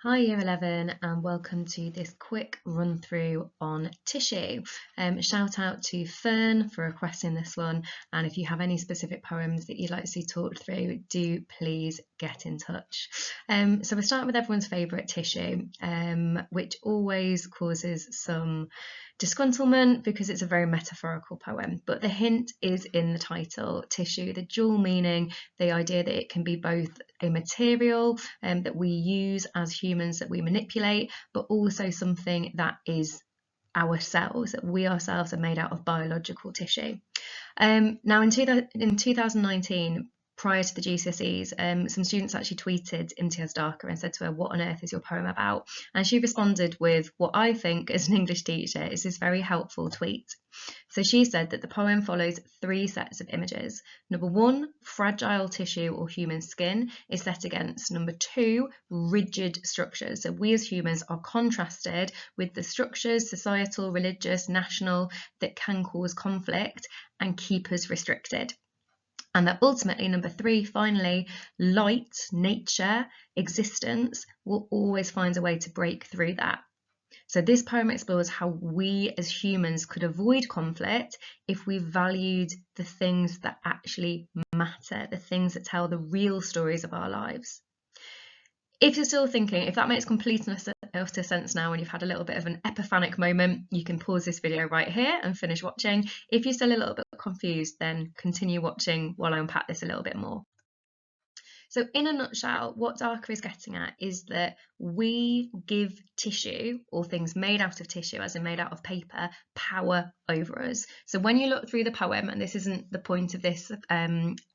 Hi Year 11 and welcome to this quick run through on tissue. Shout out to Fern for requesting this one, and if you have any specific poems that you'd like to see talked through, do please get in touch. So we're starting with everyone's favourite tissue, which always causes some disgruntlement because it's a very metaphorical poem, but the hint is in the title, tissue, the dual meaning, the idea that it can be both a material that we use as humans, that we manipulate, but also something that is ourselves, that we ourselves are made out of biological tissue. Now in 2019, prior to the GCSEs, some students actually tweeted Imtiaz Dharker and said to her, "What on earth is your poem about?" And she responded with what I think, as an English teacher, is this very helpful tweet. So she said that the poem follows three sets of images. Number one, fragile tissue or human skin is set against number two, rigid structures. So we as humans are contrasted with the structures, societal, religious, national, that can cause conflict and keep us restricted. And that ultimately, number three, finally, light, nature, existence will always find a way to break through that. So this poem explores how we as humans could avoid conflict if we valued the things that actually matter, the things that tell the real stories of our lives. If you're still thinking, if that makes complete and utter sense now and you've had a little bit of an epiphanic moment, you can pause this video right here and finish watching. If you're still a little bit confused, then continue watching while I unpack this a little bit more. So in a nutshell, what Dharker is getting at is that we give tissue, or things made out of tissue, as in made out of paper, power over us. So when you look through the poem, and this isn't the point of this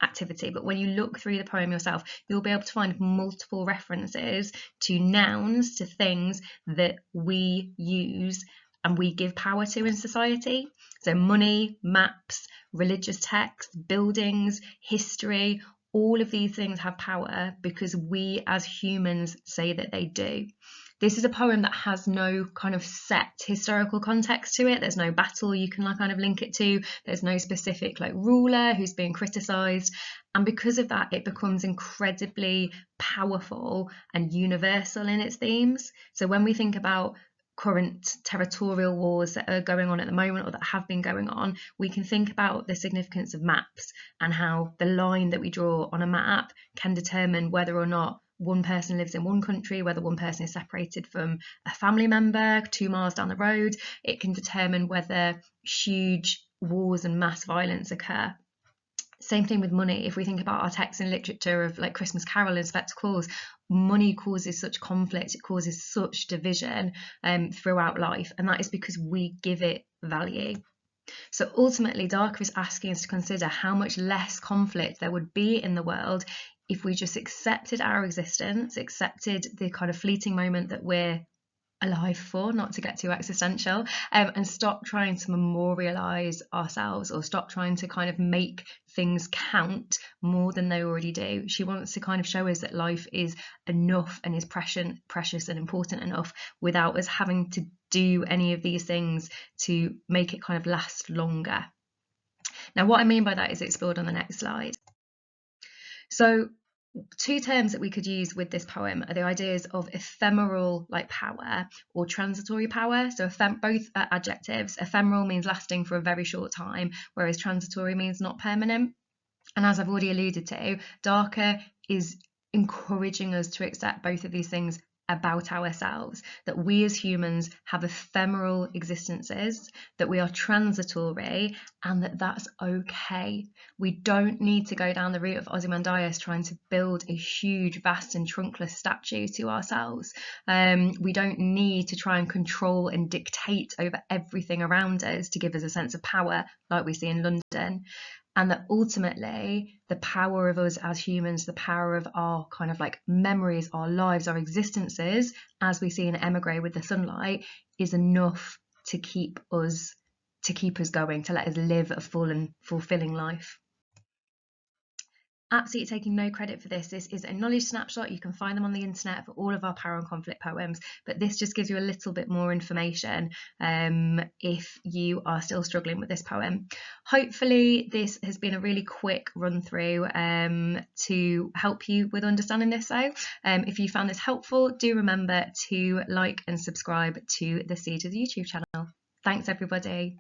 activity, but when you look through the poem yourself, you'll be able to find multiple references to nouns, to things that we use and we give power to in society. So money, maps, religious texts, buildings, history, all of these things have power because we as humans say that they do. This is a poem that has no kind of set historical context to it. There's no battle you can kind of link it to. There's no specific ruler who's being criticised. And because of that, it becomes incredibly powerful and universal in its themes. So when we think about current territorial wars that are going on at the moment or that have been going on, we can think about the significance of maps and how the line that we draw on a map can determine whether or not one person lives in one country, whether one person is separated from a family member 2 miles down the road. It can determine whether huge wars and mass violence occur. Same thing with money. If we think about our texts and literature of Christmas Carol and spectacles, money causes such conflict, it causes such division throughout life, and that is because we give it value. So ultimately, Dharker is asking us to consider how much less conflict there would be in the world if we just accepted our existence, accepted the kind of fleeting moment that we're alive for, not to get too existential, and stop trying to memorialize ourselves or stop trying to kind of make things count more than they already do. She wants to kind of show us that life is enough and is precious and important enough without us having to do any of these things to make it kind of last longer. Now, what I mean by that is explored on the next slide. So two terms that we could use with this poem are the ideas of ephemeral power or transitory power. So both are adjectives. Ephemeral means lasting for a very short time, whereas transitory means not permanent. And as I've already alluded to, Dharker is encouraging us to accept both of these things about ourselves, that we as humans have ephemeral existences, that we are transitory, and that that's okay. We don't need to go down the route of Ozymandias trying to build a huge, vast and trunkless statue to ourselves. We don't need to try and control and dictate over everything around us to give us a sense of power like we see in London. And that ultimately the power of us as humans, the power of our kind of memories, our lives, our existences, as we see in Emigre with the sunlight, is enough to keep us going, to let us live a full and fulfilling life. absolutely taking no credit for this. This is a knowledge snapshot. You can find them on the internet for all of our power and conflict poems, but this just gives you a little bit more information if you are still struggling with this poem. Hopefully this has been a really quick run through to help you with understanding this though. If you found this helpful, do remember to like and subscribe to the Seed of the YouTube channel. Thanks everybody.